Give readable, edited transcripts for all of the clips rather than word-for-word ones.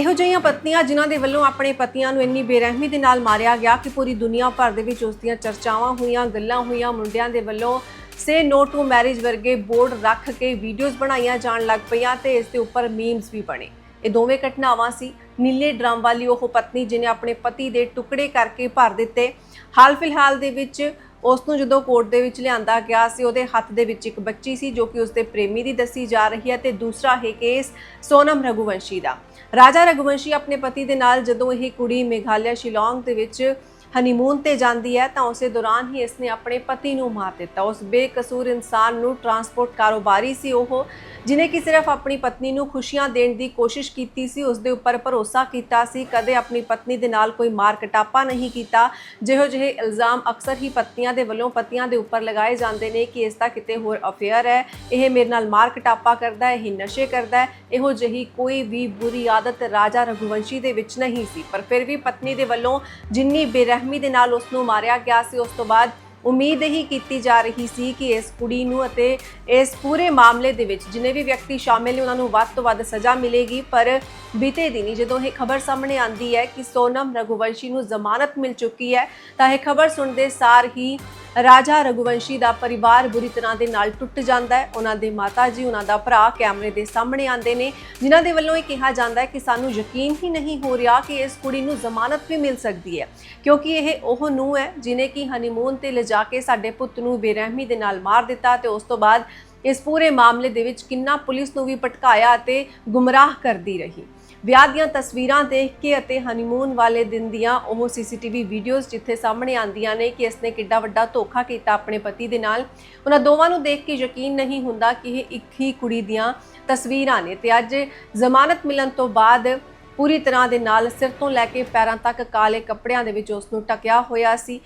ਇਹੋ ਜਿਹੀਆਂ ਪਤਨੀਆਂ ਜਿਨ੍ਹਾਂ ਦੇ ਵੱਲੋਂ ਆਪਣੇ ਪਤੀਆਂ ਨੂੰ ਇੰਨੀ ਬੇਰਹਿਮੀ ਦੇ ਨਾਲ ਮਾਰਿਆ ਗਿਆ ਕਿ ਪੂਰੀ ਦੁਨੀਆ ਭਰ ਦੇ ਵਿੱਚ ਉਸ ਦੀਆਂ ਚਰਚਾਵਾਂ ਹੋਈਆਂ, ਗੱਲਾਂ ਹੋਈਆਂ। ਮੁੰਡਿਆਂ ਦੇ ਵੱਲੋਂ ਸੇ ਨੋ ਟੂ ਮੈਰਿਜ ਵਰਗੇ ਬੋਰਡ ਰੱਖ ਕੇ ਵੀਡੀਓਜ਼ ਬਣਾਈਆਂ ਜਾਣ ਲੱਗ ਪਈਆਂ ਤੇ ਇਸ ਦੇ ਉੱਪਰ ਮੀਮਸ ਵੀ ਬਣੇ। ਇਹ ਦੋਵੇਂ ਘਟਨਾਵਾਂ ਸੀ। ਨੀਲੇ ਡਰਮ ਵਾਲੀ ਉਹ ਪਤਨੀ ਜਿਹਨੇ ਆਪਣੇ ਪਤੀ ਦੇ ਟੁਕੜੇ ਕਰਕੇ ਭਰ ਦਿੱਤੇ। ਹਾਲ ਫਿਲਹਾਲ ਦੇ ਵਿੱਚ ਉਸ ਨੂੰ ਜਦੋਂ ਕੋਰਟ ਦੇ ਵਿੱਚ ਲਿਆਂਦਾ ਗਿਆ ਸੀ, ਉਹਦੇ ਹੱਥ ਦੇ ਵਿੱਚ ਇੱਕ ਬੱਚੀ ਸੀ ਜੋ ਕਿ ਉਸਦੇ ਪ੍ਰੇਮੀ ਦੀ ਦੱਸੀ ਜਾ ਰਹੀ ਹੈ। ਤੇ ਦੂਸਰਾ ਹੈ ਕੇਸ ਸੋਨਮ ਰਘੁਵੰਸ਼ੀ ਦਾ। ਰਾਜਾ ਰਘੁਵੰਸ਼ੀ ਆਪਣੇ ਪਤੀ ਦੇ ਨਾਲ ਜਦੋਂ ਇਹ ਕੁੜੀ ਮੇਘਾਲਿਆ ਸ਼ਿਲੌਂਗ ਦੇ ਵਿੱਚ ਹਨੀਮੂਨ ਤੇ ਜਾਂਦੀ ਹੈ ਤਾਂ ਉਸੇ ਦੌਰਾਨ ਹੀ ਇਸਨੇ ਆਪਣੇ ਪਤੀ ਨੂੰ ਮਾਰ ਦਿੱਤਾ। ਉਸ ਬੇਕਸੂਰ ਇਨਸਾਨ ਨੂੰ ਟਰਾਂਸਪੋਰਟ ਕਾਰੋਬਾਰੀ ਸੀ ਉਹ, ਜਿਨੇ ਕਿ ਸਿਰਫ ਆਪਣੀ ਪਤਨੀ ਨੂੰ ਖੁਸ਼ੀਆਂ ਦੇਣ ਦੀ ਕੋਸ਼ਿਸ਼ ਕੀਤੀ ਸੀ, ਉਸ ਦੇ ਉੱਪਰ ਭਰੋਸਾ ਕੀਤਾ ਸੀ, ਕਦੇ ਆਪਣੀ ਪਤਨੀ ਦੇ ਨਾਲ ਕੋਈ ਮਾਰ ਕਟਾਪਾ ਨਹੀਂ ਕੀਤਾ। ਜਿਹੋ ਜਿਹੇ ਇਲਜ਼ਾਮ ਅਕਸਰ ਹੀ ਪਤਨੀਆਂ ਦੇ ਵੱਲੋਂ ਪਤੀਆਂ ਦੇ ਉੱਪਰ ਲਗਾਏ ਜਾਂਦੇ ਨੇ ਕਿ ਇਸ ਦਾ ਕਿਤੇ ਹੋਰ ਅਫੇਅਰ ਹੈ, ਇਹ ਮੇਰੇ ਨਾਲ ਮਾਰ ਕਟਾਪਾ ਕਰਦਾ ਹੈ, ਇਹ ਨਸ਼ੇ ਕਰਦਾ ਹੈ, ਇਹੋ ਜਿਹੀ ਕੋਈ ਵੀ ਬੁਰੀ ਆਦਤ ਰਾਜਾ ਰਘੁਵੰਸ਼ੀ ਦੇ ਵਿੱਚ ਨਹੀਂ ਸੀ। ਪਰ ਫਿਰ ਵੀ ਪਤਨੀ ਦੇ ਵੱਲੋਂ ਜਿੰਨੀ ਬੇਰਹਿਮੀ ਦੇ ਨਾਲ ਉਸ ਨੂੰ ਮਾਰਿਆ ਗਿਆ ਸੀ, ਉਸ ਤੋਂ ਬਾਅਦ ਉਮੀਦ ਹੀ ਕੀਤੀ ਜਾ ਰਹੀ ਸੀ ਕਿ ਇਸ ਕੁੜੀ ਨੂੰ ਅਤੇ ਇਸ ਪੂਰੇ ਮਾਮਲੇ ਦੇ ਵਿੱਚ ਜਿੰਨੇ ਵੀ ਵਿਅਕਤੀ ਸ਼ਾਮਿਲ ਨੇ ਉਹਨਾਂ ਨੂੰ ਵੱਧ ਤੋਂ ਵੱਧ ਸਜ਼ਾ ਮਿਲੇਗੀ। ਪਰ ਬੀਤੇ ਦਿਨੀ ਜਦੋਂ ਇਹ ਖਬਰ ਸਾਹਮਣੇ ਆਂਦੀ ਹੈ ਕਿ ਸੋਨਮ ਰਘੁਵੰਸ਼ੀ ਨੂੰ ਜ਼ਮਾਨਤ ਮਿਲ ਚੁੱਕੀ ਹੈ ਤਾਂ ਇਹ ਖਬਰ ਸੁਣਦੇ ਸਾਰ ਹੀ ਰਾਜਾ ਰਘੁਵੰਸ਼ੀ ਦਾ ਪਰਿਵਾਰ ਬੁਰੀ ਤਰ੍ਹਾਂ ਦੇ ਨਾਲ ਟੁੱਟ ਜਾਂਦਾ ਹੈ। ਉਹਨਾਂ ਦੇ ਮਾਤਾ ਜੀ, ਉਹਨਾਂ ਦਾ ਭਰਾ ਕੈਮਰੇ ਦੇ ਸਾਹਮਣੇ ਆਉਂਦੇ ਨੇ, ਜਿਨ੍ਹਾਂ ਦੇ ਵੱਲੋਂ ਇਹ ਕਿਹਾ ਜਾਂਦਾ ਹੈ ਕਿ ਸਾਨੂੰ ਯਕੀਨ ਹੀ ਨਹੀਂ ਹੋ ਰਿਹਾ ਕਿ ਇਸ ਕੁੜੀ ਨੂੰ ਜ਼ਮਾਨਤ ਵੀ ਮਿਲ ਸਕਦੀ ਹੈ, ਕਿਉਂਕਿ ਇਹ ਉਹ ਨੂੰਹ ਹੈ ਜਿਨੇ ਕਿ ਹਨੀਮੂਨ ਤੇ ਲਿਜਾ ਕੇ ਸਾਡੇ ਪੁੱਤ ਨੂੰ ਬੇਰਹਿਮੀ ਦੇ ਨਾਲ ਮਾਰ ਦਿੱਤਾ ਤੇ ਉਸ ਤੋਂ ਬਾਅਦ ਇਸ ਪੂਰੇ ਮਾਮਲੇ ਦੇ ਵਿੱਚ ਕਿੰਨਾ ਪੁਲਿਸ ਨੂੰ ਵੀ ਭਟਕਾਇਆ ਅਤੇ ਗੁੰਮਰਾਹ ਕਰਦੀ ਰਹੀ। ਵਿਆਹ ਦੀਆਂ ਤਸਵੀਰਾਂ ਦੇਖ ਕੇ ਅਤੇ ਹਨੀਮੂਨ ਵਾਲੇ ਦਿਨ ਦੀਆਂ ਉਹ ਸੀਸੀਟੀਵੀ ਵੀਡੀਓਜ਼ ਜਿੱਥੇ ਸਾਹਮਣੇ ਆਉਂਦੀਆਂ ਨੇ ਕਿ ਇਸਨੇ ਕਿੱਡਾ ਵੱਡਾ ਧੋਖਾ ਕੀਤਾ ਆਪਣੇ ਪਤੀ ਦੇ ਨਾਲ, ਉਹਨਾਂ ਦੋਵਾਂ ਨੂੰ ਦੇਖ ਕੇ ਯਕੀਨ ਨਹੀਂ ਹੁੰਦਾ ਕਿ ਇਹ ਇੱਕ ਹੀ ਕੁੜੀ ਦੀਆਂ ਤਸਵੀਰਾਂ ਨੇ। ਤੇ ਅੱਜ ਜ਼ਮਾਨਤ ਮਿਲਣ ਤੋਂ ਬਾਅਦ ਪੂਰੀ ਤਰ੍ਹਾਂ ਦੇ ਨਾਲ ਸਿਰ ਤੋਂ ਲੈ ਕੇ ਪੈਰਾਂ ਤੱਕ ਕਾਲੇ ਕੱਪੜਿਆਂ ਦੇ ਵਿੱਚ ਉਸ ਨੂੰ ਢਕਿਆ ਹੋਇਆ ਸੀ।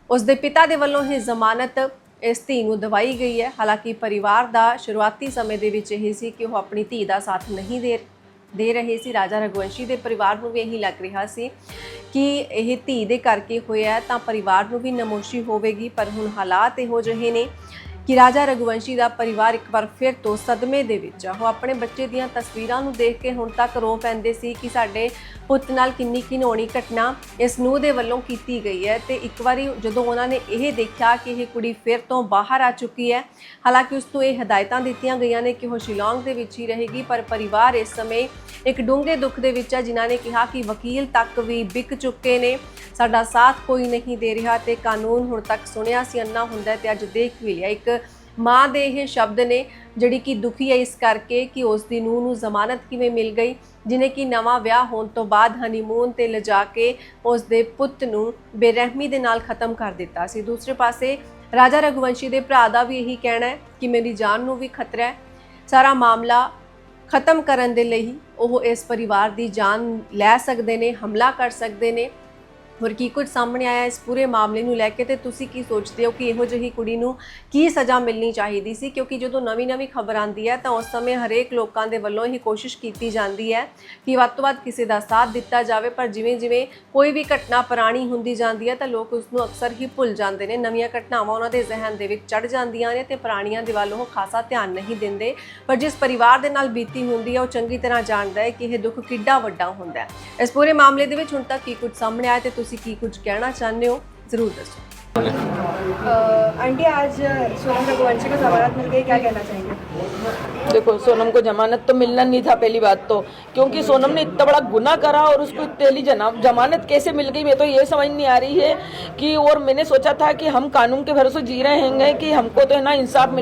ਉਸ ਦੇ ਪਿਤਾ ਦੇ ਵੱਲੋਂ ਇਹ ਜ਼ਮਾਨਤ ਇਸ ਧੀ ਨੂੰ ਦਵਾਈ ਗਈ ਹੈ। ਹਾਲਾਂਕਿ ਪਰਿਵਾਰ ਦਾ ਸ਼ੁਰੂਆਤੀ ਸਮੇਂ ਦੇ ਵਿੱਚ ਇਹ ਸੀ ਕਿ ਉਹ ਆਪਣੀ ਧੀ ਦਾ ਸਾਥ ਨਹੀਂ ਦੇ ਰਹੇ ਸੀ। ਰਾਜਾ ਰਘੁਵੰਸ਼ੀ ਦੇ ਪਰਿਵਾਰ ਨੂੰ ਵੀ ਇਹੀ ਲੱਗ ਰਿਹਾ ਸੀ ਕਿ ਇਹ ਧੀ ਦੇ ਕਰਕੇ ਹੋਇਆ ਤਾਂ ਪਰਿਵਾਰ ਨੂੰ ਵੀ ਨਮੋਸ਼ੀ ਹੋਵੇਗੀ। ਪਰ ਹੁਣ ਹਾਲਾਤ ਇਹੋ ਜਿਹੇ ਨੇ ਕਿ ਰਾਜਾ ਰਘੁਵੰਸ਼ੀ ਦਾ ਪਰਿਵਾਰ ਇੱਕ ਵਾਰ ਫਿਰ ਤੋਂ ਸਦਮੇ ਦੇ ਵਿੱਚ ਆ। ਉਹ ਆਪਣੇ ਬੱਚੇ ਦੀਆਂ ਤਸਵੀਰਾਂ ਨੂੰ ਦੇਖ ਕੇ ਹੁਣ ਤੱਕ ਰੋ ਪੈਂਦੇ ਸੀ ਕਿ ਸਾਡੇ ਪੁੱਤ ਨਾਲ ਕਿੰਨੀ ਘਿਨੌਣੀ ਘਟਨਾ ਇਸ ਨੂੰਹ ਦੇ ਵੱਲੋਂ ਕੀਤੀ ਗਈ ਹੈ। ਤੇ ਇੱਕ ਵਾਰੀ ਜਦੋਂ ਉਹਨਾਂ ਨੇ ਇਹ ਦੇਖਿਆ ਕਿ ਇਹ ਕੁੜੀ ਫਿਰ ਤੋਂ ਬਾਹਰ ਆ ਚੁੱਕੀ ਹੈ, ਹਾਲਾਂਕਿ ਉਸ ਨੂੰ ਇਹ ਹਦਾਇਤਾਂ ਦਿੱਤੀਆਂ ਗਈਆਂ ਨੇ ਕਿ ਉਹ ਸ਼ਿਲੌਂਗ ਦੇ ਵਿੱਚ ਹੀ ਰਹੇਗੀ, ਪਰ ਪਰਿਵਾਰ ਇਸ ਸਮੇਂ ਇੱਕ ਡੂੰਘੇ ਦੁੱਖ ਦੇ ਵਿੱਚ ਹੈ, ਜਿਨ੍ਹਾਂ ਨੇ ਕਿਹਾ ਕਿ ਵਕੀਲ ਤੱਕ ਵੀ ਵਿਕ ਚੁੱਕੇ ਨੇ, ਸਾਡਾ ਸਾਥ ਕੋਈ ਨਹੀਂ ਦੇ ਰਿਹਾ ਤੇ ਕਾਨੂੰਨ ਹੁਣ ਤੱਕ ਸੁਣਿਆ ਸੀ ਅੰਨਾ ਹੁੰਦਾ ਤੇ ਅੱਜ ਦੇਖ ਵੀ ਲਿਆ। ਇੱਕ ਮਾਂ ਦੇ ਇਹ ਸ਼ਬਦ ਨੇ ਜਿਹੜੀ ਕਿ ਦੁਖੀ ਹੈ ਇਸ ਕਰਕੇ ਕਿ ਉਸ ਦੀ ਨੂੰਹ ਨੂੰ ਜ਼ਮਾਨਤ ਕਿਵੇਂ ਮਿਲ ਗਈ, ਜਿਨੇ ਕਿ ਨਵਾਂ ਵਿਆਹ ਹੋਣ ਤੋਂ ਬਾਅਦ ਹਨੀਮੂਨ ਤੇ ਲਿਜਾ ਕੇ ਉਸ ਦੇ ਪੁੱਤ ਨੂੰ ਬੇਰਹਿਮੀ ਦੇ ਨਾਲ ਖਤਮ ਕਰ ਦਿੱਤਾ ਸੀ। ਦੂਸਰੇ ਪਾਸੇ ਰਾਜਾ ਰਘੁਵੰਸ਼ੀ ਦੇ ਭਰਾ ਦਾ ਵੀ ਇਹੀ ਕਹਿਣਾ ਹੈ ਕਿ ਮੇਰੀ ਜਾਨ ਨੂੰ ਵੀ ਖਤਰਾ ਹੈ, ਸਾਰਾ ਮਾਮਲਾ ਖਤਮ ਕਰਨ ਦੇ ਲਈ ਉਹ ਇਸ ਪਰਿਵਾਰ ਦੀ ਜਾਨ ਲੈ ਸਕਦੇ ਨੇ, ਹਮਲਾ ਕਰ ਸਕਦੇ ਨੇ। ਹੋਰ ਕੀ ਕੁਝ ਸਾਹਮਣੇ ਆਇਆ ਇਸ ਪੂਰੇ ਮਾਮਲੇ ਨੂੰ ਲੈ ਕੇ ਤੇ ਤੁਸੀਂ ਕੀ ਸੋਚਦੇ ਹੋ ਕਿ ਇਹੋ ਜਿਹੀ ਕੁੜੀ ਨੂੰ ਕੀ ਸਜ਼ਾ ਮਿਲਣੀ ਚਾਹੀਦੀ ਸੀ? ਕਿਉਂਕਿ ਜਦੋਂ ਨਵੀਂ ਖਬਰ ਆਉਂਦੀ ਹੈ ਤਾਂ ਉਸ ਸਮੇਂ ਹਰੇਕ ਲੋਕਾਂ ਦੇ ਵੱਲੋਂ ਇਹ ਕੋਸ਼ਿਸ਼ ਕੀਤੀ ਜਾਂਦੀ ਹੈ ਕਿ ਵੱਧ ਤੋਂ ਵੱਧ ਕਿਸੇ ਦਾ ਸਾਥ ਦਿੱਤਾ ਜਾਵੇ, ਪਰ ਜਿਵੇਂ ਕੋਈ ਵੀ ਘਟਨਾ ਪੁਰਾਣੀ ਹੁੰਦੀ ਜਾਂਦੀ ਹੈ ਤਾਂ ਲੋਕ ਉਸ ਨੂੰ ਅਕਸਰ ਹੀ ਭੁੱਲ ਜਾਂਦੇ ਨੇ। ਨਵੀਆਂ ਘਟਨਾਵਾਂ ਉਹਨਾਂ ਦੇ ਜ਼ਿਹਨ ਦੇ ਵਿੱਚ ਚੜ ਜਾਂਦੀਆਂ ਨੇ ਤੇ ਪੁਰਾਣੀਆਂ ਦੇ ਵੱਲ ਉਹ ਖਾਸਾ ਧਿਆਨ ਨਹੀਂ ਦਿੰਦੇ। ਪਰ ਜਿਸ ਪਰਿਵਾਰ ਦੇ ਨਾਲ ਬੀਤੀ ਹੁੰਦੀ ਹੈ ਉਹ ਚੰਗੀ ਤਰ੍ਹਾਂ ਜਾਣਦਾ ਹੈ ਕਿ ਇਹ ਦੁੱਖ ਕਿੱਡਾ ਵੱਡਾ ਹੁੰਦਾ ਹੈ। ਇਸ ਪੂਰੇ ਮਾਮਲੇ ਦੇ ਵਿੱਚ ਹੁਣ ਤੱਕ ਕੀ ਕੁਝ ਸਾਹਮਣੇ ਆਇਆ ਤੇ ਤੁਸੀਂ ਕੀ ਕੁਝ ਕਹਿਣਾ चाहते हो जरूर दसो। आंटी आज सोनम रघुवंशी को जमानत मिल गई, क्या कहना चाहेंगे? देखो, सोनम को जमानत तो मिलना नहीं था पहली बात तो, क्योंकि सोनम ने इतना बड़ा गुनाह करा और उसको इतनी जमानत कैसे मिल गई मैं तो ये समझ नहीं आ रही है कि। और मैंने सोचा था कि हम कानून के भरोसे जी रहे हैं कि हमको तो है ना इंसाफ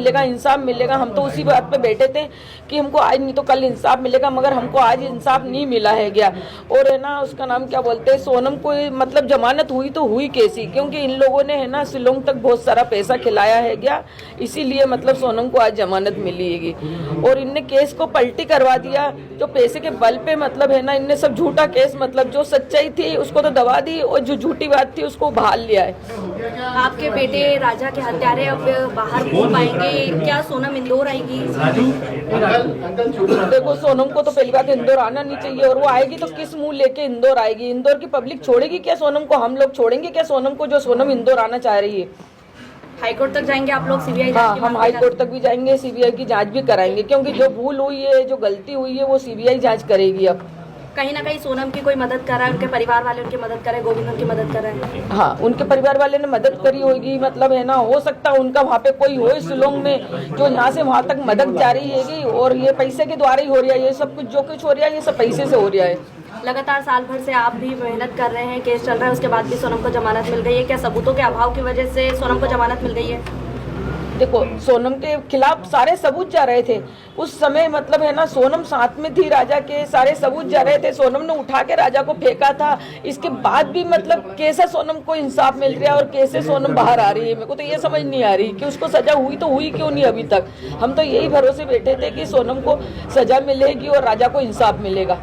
मिलेगा। हम तो उसी बात पे बैठे थे कि हमको आज नहीं तो कल इंसाफ मिलेगा, मगर हमको आज इंसाफ नहीं मिला है गया। और है ना उसका नाम क्या बोलते हैं, सोनम को मतलब जमानत हुई तो हुई कैसी, क्योंकि इन लोगों ने है ना शिलोंग तक बहुत सारा पैसा खिलाया है गया, इसीलिए मतलब सोनम को आज जमानत मिली है। और इनने केस को पलटी करवा दिया, जो पैसे के बल पे मतलब है ना इनने सब झूठा केस, मतलब जो सच्चाई थी उसको तो दबा दी और जो झूठी बात थी उसको बहाल लिया है। आपके बेटे राजा के हत्यारे अब बाहर घूम पाएंगे, क्या सोनम इंदौर आएगी? देखो, सोनम को तो पहली बात इंदौर आना नहीं चाहिए, और वो आएगी तो किस मुंह लेके इंदौर आएगी? इंदौर की पब्लिक छोड़ेगी क्या सोनम को? हम लोग छोड़ेंगे क्या सोनम को, जो सोनम इंदौर आना चाह रही है? हाईकोर्ट तक जाएंगे आप लोग? सीबीआई? हाँ, हम हाईकोर्ट तक भी जाएंगे, सीबीआई की जांच भी कराएंगे, क्योंकि जो भूल हुई है, जो गलती हुई है वो सीबीआई जांच करेगी अब। कहीं ना कहीं सोनम की कोई मदद कर रहा है, उनके परिवार वाले उनकी मदद कर रहे हैं, गोविंद उनकी मदद कर रहे हैं। हाँ, उनके परिवार वाले ने मदद करी होगी, मतलब है ना, हो सकता है उनका वहाँ पे कोई हो शिलोंग में जो यहाँ से वहाँ तक मदद जारी हैगी, और ये पैसे के द्वारा ही हो रहा है। ये सब कुछ जो कुछ हो रहा है ये सब पैसे से हो रहा है। लगातार साल भर से आप भी मेहनत कर रहे हैं, केस चल रहा है, उसके बाद भी सोनम को जमानत मिल गई है। क्या सबूतों के अभाव की वजह से सोनम को जमानत मिल गई है? देखो, सोनम के खिलाफ सारे सबूत जा रहे थे उस समय, मतलब है ना, सोनम साथ में थी राजा के, सारे सबूत जा रहे थे। सोनम ने उठा के राजा को फेंका था, इसके बाद भी मतलब कैसे सोनम को इंसाफ मिल रहा है और कैसे सोनम बाहर आ रही है, मेरे को तो ये समझ नहीं आ रही कि उसको सजा हुई तो हुई क्यों नहीं अभी तक। हम तो यही भरोसे बैठे थे कि सोनम को सजा मिलेगी और राजा को इंसाफ मिलेगा।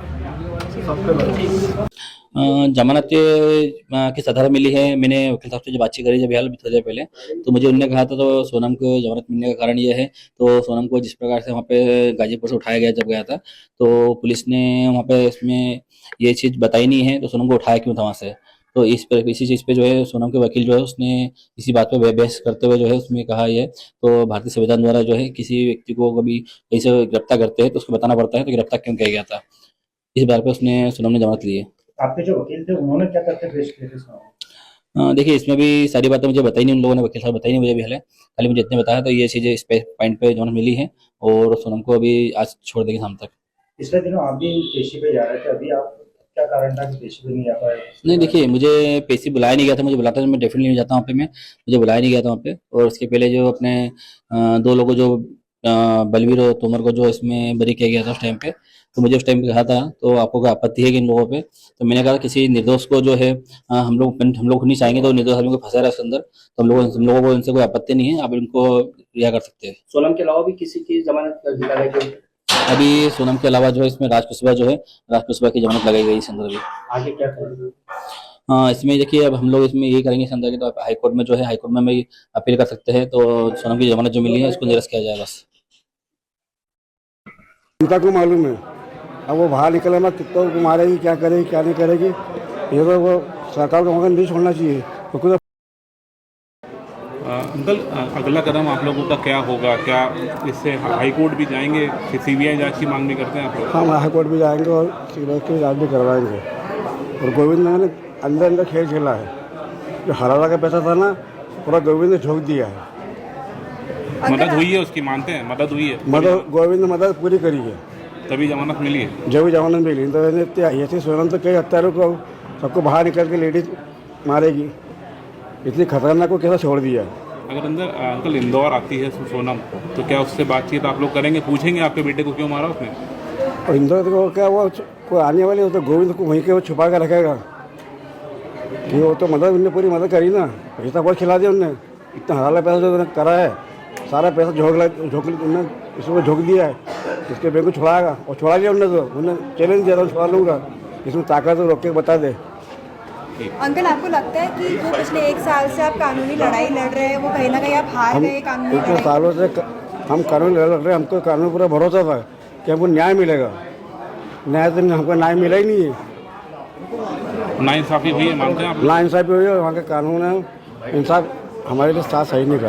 जमानत की सदर मिली है। मैंने वकील साहब से जब बातचीत करी जब हाल थोड़ी देर पहले, तो मुझे उन्होंने कहा था तो सोनम को जमानत मिलने का कारण ये है, तो सोनम को जिस प्रकार से वहाँ पे गाजीपुर से उठाया गया जब गया था, तो पुलिस ने वहाँ पे इसमें ये चीज़ बताई नहीं है, तो सोनम को उठाया क्यों था वहाँ से। तो इसी चीज़ पे जो है सोनम के वकील जो है उसने इसी बात पे बहस करते हुए जो है उसमें कहा ये, तो भारतीय संविधान द्वारा जो है किसी व्यक्ति को कभी कहीं से गिरफ्तार करते हैं तो उसको बताना पड़ता है, तो गिरफ्तार क्यों किया गया था, इस बार पे उसने सोनम ने जमानत ली है। आपके जो वकील थे उन्होंने क्या तथ्य पेश किए थे इसमें? देखिए, इसमें भी सारी बातें मुझे बताई नहीं, उन लोगों ने, वकील साहब बताई नहीं मुझे भी हाल, खाली मुझे इतने बताया, तो ये चीज़ें इस पॉइंट पे जमानत मिली है और सोनम को अभी आज छोड़ देंगे शाम तक। पिछले दिनों आप भी पेशी पे जा रहे थे, अभी आप क्या कारण था कि पेशी पे नहीं आ पाए? नहीं, देखिए, मुझे पेशी बुलाया नहीं गया था, मुझे बुलाता तो मैं डेफिनेटली नहीं जाता वहाँ पे, मैं मुझे बुलाया नहीं गया था वहाँ पे। और उसके पहले जो अपने दो लोगों जो बलवीर और तोमर को जो इसमें बरी किया गया था उस टाइम पे, तो मुझे उस टाइम पे कहा था तो आपको कोई आपत्ति है कि इन लोगों पे, तो मैंने कहा किसी निर्दोष को जो है हम लोग नहीं चाहेंगे, तो निर्दोष आदमी को फंसा रहा है उसके अंदर, तो हम लोगों को इनसे कोई आपत्ति नहीं है, आप इनको रिहा कर सकते हैं। सोनम के अलावा भी किसी की जमानत लगाई गई? अभी सोनम के अलावा जो है इसमें राज कुशवाहा की जमानत लगाई गई इस अंदर अभी। आगे क्या करेंगे? हाँ, इसमें देखिए, अब हम लोग इसमें यही करेंगे इस अंदर की, तो हाईकोर्ट में जो है, हाईकोर्ट में हम अपील कर सकते हैं, तो सोनम की जमानत जो मिली है उसको निरस्त किया जाए बस। जनता को मालूम है, अब वो बाहर निकले मत, कितनों को मारेगी, क्या करेगी क्या नहीं करेगी, ये तो वो सरकार को मगर नहीं छोड़ना चाहिए। तो अंकल, अगला कदम आप लोगों का क्या होगा? क्या इससे हाई कोर्ट भी जाएंगे, सीबीआई जांच की मांग भी करते हैं आप लोग? हम हाई कोर्ट भी जाएंगे और सीबीआई की जांच भी करवाएंगे। और गोविंद ने अंदर खेल खेला है, जो हरारा का पैसा था ना, पूरा गोविंद ने झोंक दिया है। मदद हुई है उसकी, मानते हैं मदद हुई है? मदद गोविंद ने मदद पूरी करी है, तभी जमानत मिली है। जब भी जमानत मिली, तो ऐसे सोनम तो कई हत्यारों को सबको बाहर निकल के लेडीज मारेगी, इतनी खतरनाक को कैसा छोड़ दिया। अगर अंकल इंदौर आती है सोनम, तो क्या उससे बातचीत आप लोग करेंगे, पूछेंगे आपके बेटे को क्यों मारा उसने? और इंदौर को क्या वो कोई आने वाली हो तो गोविंद को वहीं के वो छुपा कर रखेगा कि वो तो मदद, उनने पूरी मदद करी ना, पैसा बहुत खिला दिया उनने, इतना हराला पैसा जो उन्होंने करा है, सारा पैसा झोंक उन्होंने इसमें झोंक दिया है, इसके बैंक को छुड़ाएगा, और छुड़ा लिया उन्होंने, तो उन्होंने चैलेंज दिया था छुड़ा लूँगा, इसमें ताकत रोक के बता दे। अंकल, आपको लगता है कि जो पिछले 1 साल से आप कानूनी लड़ाई लड़ रहे हैं वो कहीं ना कहीं आप हार गए कानूनी इतने लड़ाई? सालों से हम कानून लड़ रहे हैं, हमको कानून पूरा भरोसा था कि हमको न्याय मिलेगा, न्याय तो हमको न्याय मिला ही नहीं है। नाइंसाफी हुई है, मानते हैं आप? नाइंसाफी हुई है, वहाँ का कानून है, इंसाफ हमारे लिए साथ सही नहीं कर